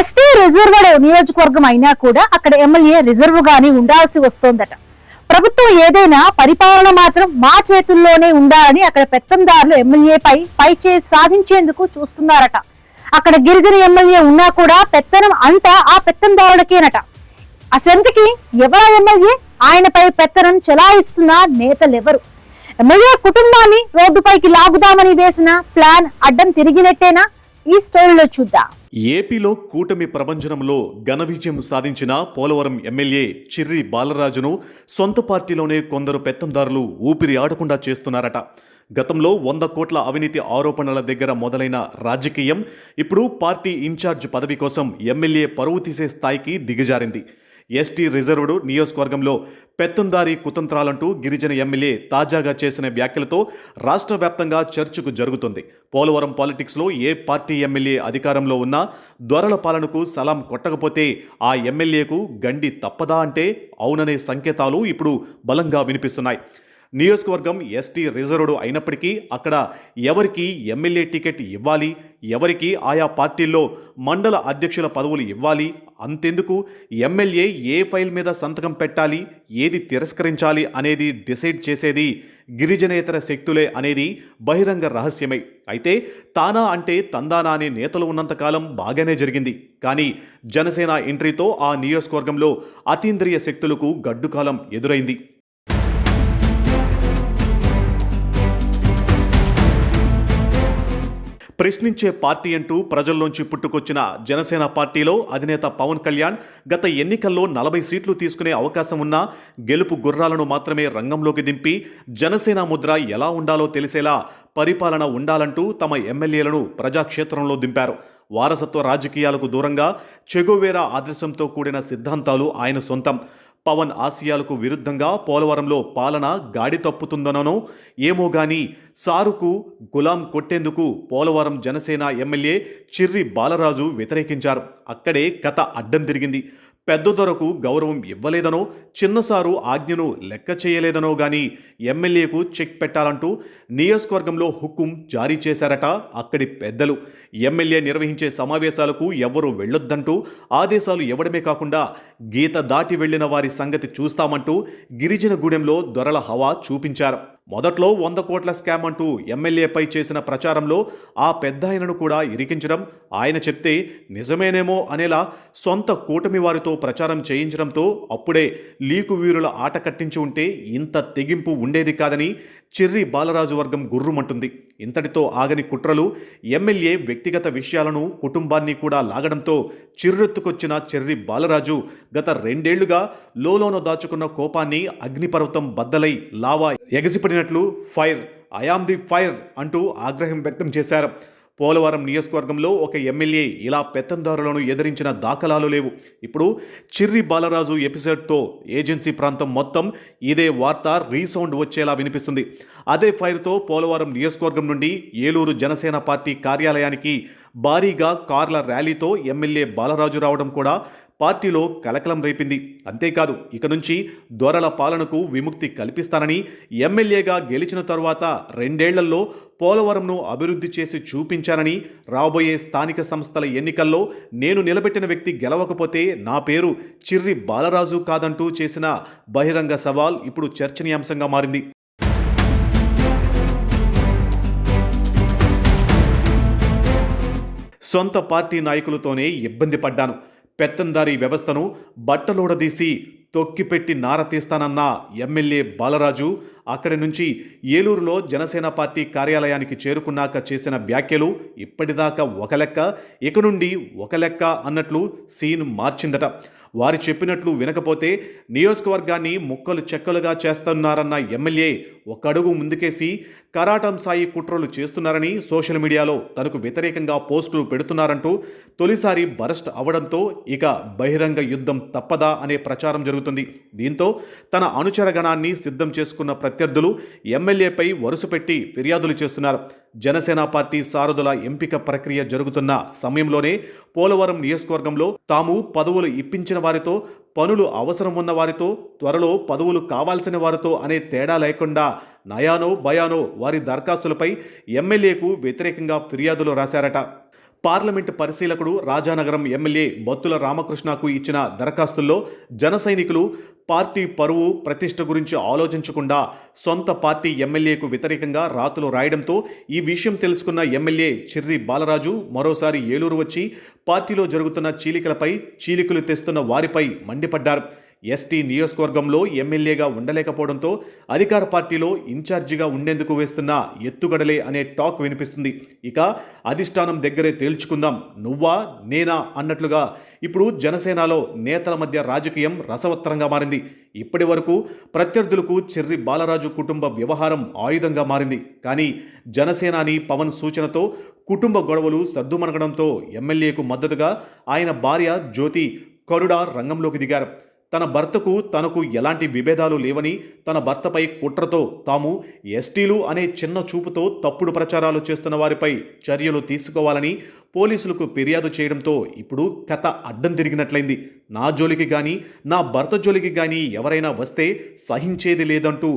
ST reserved నియోజకవర్గం అయినా కూడా అక్కడ ఎమ్మెల్యే రిజర్వ్ గాని ఉండాల్సి వస్తోందట. ప్రభుత్వం ఏదైనా పరిపాలన మాత్రం మా చేతుల్లోనే ఉండాలని అక్కడ పెత్తందారులు ఎమ్మెల్యేపై పైచేయి సాధించేందుకు చూస్తున్నారట. అక్కడ గిరిజన ఎమ్మెల్యే ఉన్నా కూడా పెత్తనం అంతా ఆ పెత్తందారులకేనట. అసెంతకి ఎవరా ఎమ్మెల్యే? ఆయనపై పెత్తనం చెలాయిస్తున్న నేతలెవరు? ఎమ్మెల్యే కుటుంబాన్ని రోడ్డుపైకి లాగుదామని వేసిన ప్లాన్ అడ్డం తిరిగినట్టేనా? ఈ స్టోరీలో చూద్దాం. ఏపీలో కూటమి ప్రభంజనంలో ఘన విజయం సాధించిన పోలవరం ఎమ్మెల్యే చిర్రి బాలరాజును సొంత పార్టీలోనే కొందరు పెత్తందారులు ఊపిరి ఆడకుండా చేస్తున్నారట. గతంలో 100 కోట్ల అవినీతి ఆరోపణల దగ్గర మొదలైన రాజకీయం ఇప్పుడు పార్టీ ఇన్ఛార్జ్ పదవి కోసం ఎమ్మెల్యే పరువు తీసే స్థాయికి దిగజారింది. ఎస్టీ రిజర్వ్డ్ నియోజకవర్గంలో పెత్తందారీ కుతంత్రాలంటూ గిరిజన ఎమ్మెల్యే తాజాగా చేసిన వ్యాఖ్యలతో రాష్ట్ర వ్యాప్తంగా చర్చకు జరుగుతుంది. పోలవరం పాలిటిక్స్లో ఏ పార్టీ ఎమ్మెల్యే అధికారంలో ఉన్నా దొరల పాలనకు సలాం కొట్టకపోతే ఆ ఎమ్మెల్యేకు గండి తప్పదా అంటే అవుననే సంకేతాలు ఇప్పుడు బలంగా వినిపిస్తున్నాయి. నియోజకవర్గం ఎస్టీ రిజర్వ్డ్ అయినప్పటికీ అక్కడ ఎవరికి ఎమ్మెల్యే టికెట్ ఇవ్వాలి, ఎవరికి ఆయా పార్టీల్లో మండల అధ్యక్షుల పదవులు ఇవ్వాలి, అంతెందుకు ఎమ్మెల్యే ఏ ఫైల్ మీద సంతకం పెట్టాలి, ఏది తిరస్కరించాలి అనేది డిసైడ్ చేసేది గిరిజనేతర శక్తులే అనేది బహిరంగ రహస్యమే. అయితే తానా అంటే తందానా అనే నేతలు ఉన్నంతకాలం బాగానే జరిగింది. కానీ జనసేన ఎంట్రీతో ఆ నియోజకవర్గంలో అతీంద్రియ శక్తులకు గడ్డుకాలం ఎదురైంది. ప్రశ్నించే పార్టీ అంటూ ప్రజల్లోంచి పుట్టుకొచ్చిన జనసేన పార్టీలో అధినేత పవన్ కళ్యాణ్ గత ఎన్నికల్లో 40 సీట్లు తీసుకునే అవకాశం ఉన్నా గెలుపు గుర్రాలను మాత్రమే రంగంలోకి దింపి జనసేన ముద్ర ఎలా ఉండాలో తెలిసేలా పరిపాలన ఉండాలంటూ తమ ఎమ్మెల్యేలను ప్రజాక్షేత్రంలో దింపారు. వారసత్వ రాజకీయాలకు దూరంగా చెగోవేరా ఆదర్శంతో కూడిన సిద్ధాంతాలు ఆయన సొంతం. పవన్ ఆశయాలకు విరుద్ధంగా పోలవరంలో పాలన గాడి తప్పుతుందనో ఏమో గాని సారుకు గులాం కొట్టేందుకు పోలవరం జనసేన ఎమ్మెల్యే చిర్రి బాలరాజు వ్యతిరేకించారు. అక్కడే కథ అడ్డం తిరిగింది. పెద్ద దొరకు గౌరవం ఇవ్వలేదనో, చిన్నసారు ఆజ్ఞను లెక్క చేయలేదనో గాని ఎమ్మెల్యేకు చెక్ పెట్టాలంటూ నియోజకవర్గంలో హుకుం జారీ చేశారట అక్కడి పెద్దలు. ఎమ్మెల్యే నిర్వహించే సమావేశాలకు ఎవరూ వెళ్లొద్దంటూ ఆదేశాలు ఇవ్వడమే కాకుండా గీత దాటి వెళ్లిన వారి సంగతి చూస్తామంటూ గిరిజన గూడెంలో దొరల హవా చూపించారు. మొదట్లో 100 కోట్ల స్కామ్ అంటూ ఎమ్మెల్యేపై చేసిన ప్రచారంలో ఆ పెద్దాయనను కూడా ఇరికించడం, ఆయన చెప్తే నిజమేనేమో అనేలా సొంత కూటమి వారితో ప్రచారం చేయించడంతో అప్పుడే లీకు వీరుల ఆట కట్టించి ఉంటే ఇంత తెగింపు ఉండేది కాదని చిర్రి బాలరాజు వర్గం గుర్రుమంటుంది. ఇంతటితో ఆగని కుట్రలు ఎమ్మెల్యే వ్యక్తిగత విషయాలను, కుటుంబాన్ని కూడా లాగడంతో చిర్రెత్తుకొచ్చిన చిర్రి బాలరాజు గత 2 ఏళ్లుగా లోలోన దాచుకున్న కోపాన్ని అగ్నిపర్వతం బద్దలై లావా ఎగసిపడినట్లు ఫైర్, ఐఆమ్ ది ఫైర్ అంటూ ఆగ్రహం వ్యక్తం చేశారు. పోలవరం నియోజకవర్గంలో ఒక ఎమ్మెల్యే ఇలా పెత్తందారులను ఎదిరించిన దాఖలాలు లేవు. ఇప్పుడు చిర్రి బాలరాజు ఎపిసోడ్తో ఏజెన్సీ ప్రాంతం మొత్తం ఇదే వార్త రీసౌండ్ వచ్చేలా వినిపిస్తుంది. అదే ఫైర్తో పోలవరం నియోజకవర్గం నుండి ఏలూరు జనసేన పార్టీ కార్యాలయానికి భారీగా కార్ల ర్యాలీతో ఎమ్మెల్యే బాలరాజు రావడం కూడా పార్టీలో కలకలం రేపింది. అంతేకాదు ఇక నుంచి దొరల పాలనకు విముక్తి కల్పిస్తానని, ఎమ్మెల్యేగా గెలిచిన తరువాత 2 ఏళ్లలో పోలవరంను అభివృద్ధి చేసి చూపించానని, రాబోయే స్థానిక సంస్థల ఎన్నికల్లో నేను నిలబెట్టిన వ్యక్తి గెలవకపోతే నా పేరు చిర్రి బాలరాజు కాదంటూ చేసిన బహిరంగ సవాల్ ఇప్పుడు చర్చనీయాంశంగా మారింది. సొంత పార్టీ నాయకులతోనే ఇబ్బంది పడ్డాను. పెత్తందారీ వ్యవస్థను బట్టలోడదీసి తొక్కిపెట్టి నారతీస్తానన్న ఎమ్మెల్యే బాలరాజు అక్కడి నుంచి ఏలూరులో జనసేన పార్టీ కార్యాలయానికి చేరుకున్నాక చేసిన వ్యాఖ్యలు ఇప్పటిదాకా ఒక లెక్క, ఇక నుండి ఒక లెక్క అన్నట్లు సీన్ మార్చిందట. వారు చెప్పినట్లు వినకపోతే నియోజకవర్గాన్ని ముక్కలు చెక్కలుగా చేస్తున్నారన్న ఎమ్మెల్యే ఒక అడుగు ముందుకేసి కరాటం సాయి కుట్రలు చేస్తున్నారని సోషల్ మీడియాలో తనకు వ్యతిరేకంగా పోస్టులు పెడుతున్నారంటూ తొలిసారి బరస్ట్ అవడంతో ఇక బహిరంగ యుద్ధం తప్పదా అనే ప్రచారం జరుగుతుంది. దీంతో తన అనుచరగణాన్ని సిద్ధం చేసుకున్న ప్రత్యర్థులు ఎమ్మెల్యేపై వరుసపెట్టి ఫిర్యాదులు చేస్తున్నారు. జనసేన పార్టీ సారథుల ఎంపిక ప్రక్రియ జరుగుతున్న సమయంలోనే పోలవరం నియోజకవర్గంలో తాము పదవులు ఇప్పించిన వారితో, పనులు అవసరం ఉన్న వారితో, త్వరలో పదవులు కావాల్సిన వారితో అనే తేడా లేకుండా నయానో భయానో వారి దరఖాస్తులపై ఎమ్మెల్యేకు వ్యతిరేకంగా ఫిర్యాదులు రాశారట. పార్లమెంటు పరిశీలకుడు రాజానగరం ఎమ్మెల్యే బత్తుల రామకృష్ణకు ఇచ్చిన దరఖాస్తుల్లో జన సైనికులు పార్టీ పరువు ప్రతిష్ట గురించి ఆలోచించకుండా సొంత పార్టీ ఎమ్మెల్యేకు వ్యతిరేకంగా రాతలు రాయడంతో ఈ విషయం తెలుసుకున్న ఎమ్మెల్యే చిర్రి బాలరాజు మరోసారి ఏలూరు వచ్చి పార్టీలో జరుగుతున్న చీలికలపై చీలికలు తెస్తున్న వారిపై మండిపడ్డారు. ఎస్టీ నియోజకవర్గంలో ఎమ్మెల్యేగా ఉండలేకపోవడంతో అధికార పార్టీలో ఇన్ఛార్జిగా ఉండేందుకు వేస్తున్న ఎత్తుగడలే అనే టాక్ వినిపిస్తుంది. ఇక అధిష్టానం దగ్గరే తేల్చుకుందాం, నువ్వా నేనా అన్నట్లుగా ఇప్పుడు జనసేనలో నేతల మధ్య రాజకీయం రసవత్తరంగా మారింది. ఇప్పటి వరకు ప్రత్యర్థులకు చెర్రి బాలరాజు కుటుంబ వ్యవహారం ఆయుధంగా మారింది. కానీ జనసేనాని పవన్ సూచనతో కుటుంబ గొడవలు సద్దుమణగడంతో ఎమ్మెల్యేకు మద్దతుగా ఆయన భార్య జ్యోతి కరుడ రంగంలోకి దిగారు. తన భర్తకు తనకు ఎలాంటి విభేదాలు లేవని, తన భర్తపై కుట్రతో తాము ఎస్టీలు అనే చిన్న చూపుతో తప్పుడు ప్రచారాలు చేస్తున్న వారిపై చర్యలు తీసుకోవాలని పోలీసులకు ఫిర్యాదు చేయడంతో ఇప్పుడు కథ అడ్డం తిరిగినట్లయింది. నా జోలికి కానీ నా భర్త జోలికి కానీ ఎవరైనా వస్తే సహించేది లేదంటూ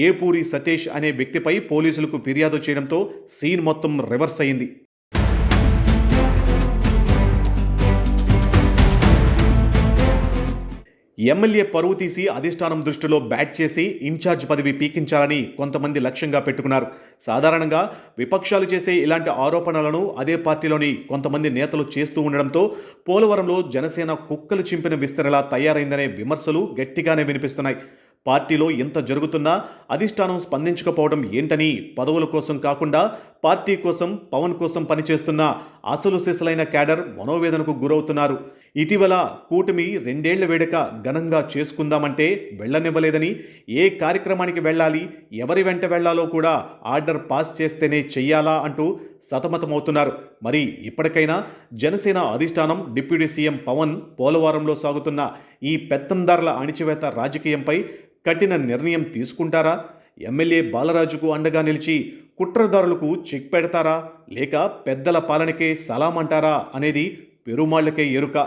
ఏపూరి సతీష్ అనే వ్యక్తిపై పోలీసులకు ఫిర్యాదు చేయడంతో సీన్ మొత్తం రివర్స్ అయింది. ఎమ్మెల్యే పరువు తీసి అధిష్టానం దృష్టిలో బ్యాట్ చేసి ఇన్ఛార్జ్ పదవి పీకించాలని కొంతమంది లక్ష్యంగా పెట్టుకున్నారు. సాధారణంగా విపక్షాలు చేసే ఇలాంటి ఆరోపణలను అదే పార్టీలోని కొంతమంది నేతలు చేస్తూ ఉండడంతో పోలవరంలో జనసేన కుక్కలు చింపిన విస్తరలా తయారైందనే విమర్శలు గట్టిగానే వినిపిస్తున్నాయి. పార్టీలో ఎంత జరుగుతున్నా అధిష్టానం స్పందించకపోవడం ఏంటని పదవుల కోసం కాకుండా పార్టీ కోసం, పవన్ కోసం పనిచేస్తున్న అసలు సిసలైన క్యాడర్ మనోవేదనకు గురవుతున్నారు. ఇటీవల కూటమి 2 ఏళ్ల వేడుక ఘనంగా చేసుకుందామంటే వెళ్లనివ్వలేదని, ఏ కార్యక్రమానికి వెళ్ళాలి, ఎవరి వెంట వెళ్లాలో కూడా ఆర్డర్ పాస్ చేస్తేనే చెయ్యాలా అంటూ సతమతమవుతున్నారు. మరి ఇప్పటికైనా జనసేన అధిష్టానం డిప్యూటీ సీఎం పవన్ పోలవరంలో సాగుతున్న ఈ పెత్తందారుల అణిచివేత రాజకీయంపై కఠిన నిర్ణయం తీసుకుంటారా? ఎమ్మెల్యే బాలరాజుకు అండగా నిలిచి కుట్రదారులకు చెక్ పెడతారా, లేక పెద్దల పాలనకే సలాం అంటారా అనేది పెరుమాళ్లకే ఎరుక.